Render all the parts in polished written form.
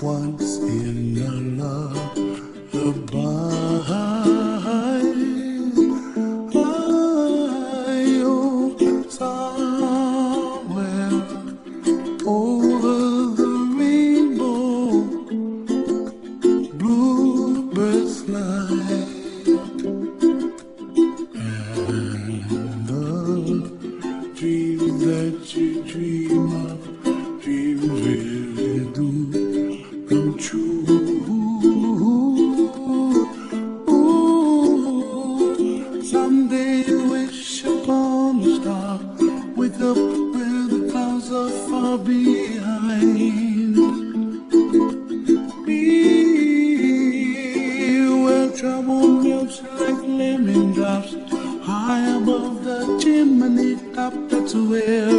once in a lullaby. I hope somewhere over the rainbow, bluebirds fly, and the dreams that you dream of, dreams really do come true. Ooh, someday you wish upon a star, wake up where the clouds are far behind. Be where trouble melts like lemon drops, high above the chimney top. That's where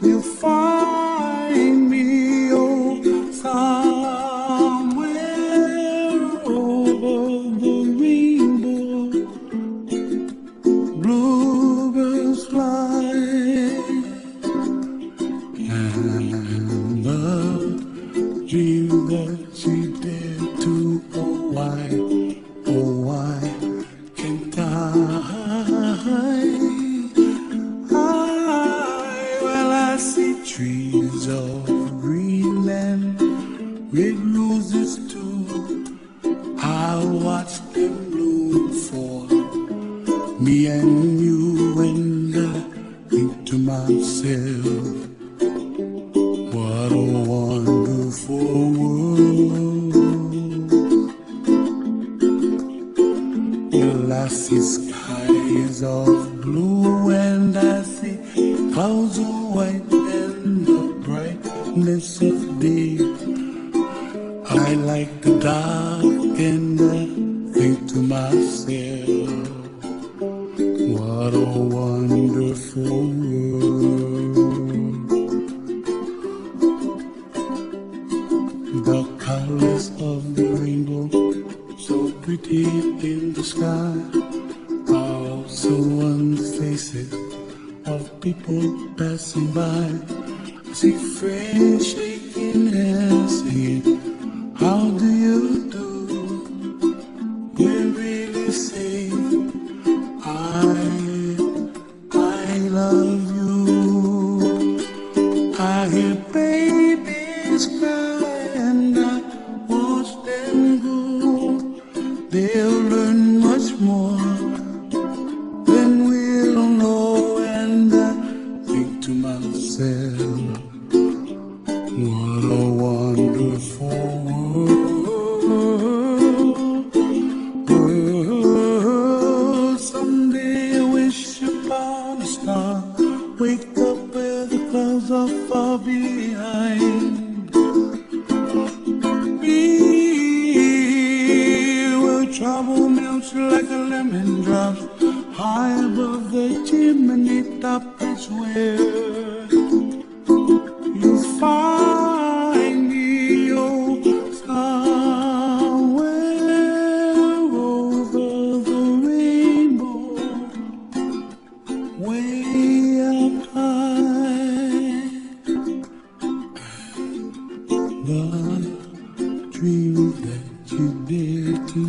you'll find me, oh, somewhere over the rainbow, bluebirds fly, and the dream that you dare to, oh why can't I? Well, I see trees of green and red roses too. I watch them bloom for me and you, and I think to myself, what a wonderful world. Well, I see skies of blue and I see clouds of white and the brightness of day. I like the dark and I think to myself, what a wonderful world. The colors of the rainbow, so pretty in the sky, are also on the faces of people passing by. I see friends shaking hands, singing, how do you do? We really say, I love you. I hear babies cry and I watch them grow. They'll learn much more than we'll know, and I think to myself, what a wonderful world. Someday I wish upon a star, wake up where the clouds are far behind. Be where trouble melts like a lemon drop, high above the chimney top. That's where you'll find me, oh, somewhere over the rainbow, way up high. The dream that you dare to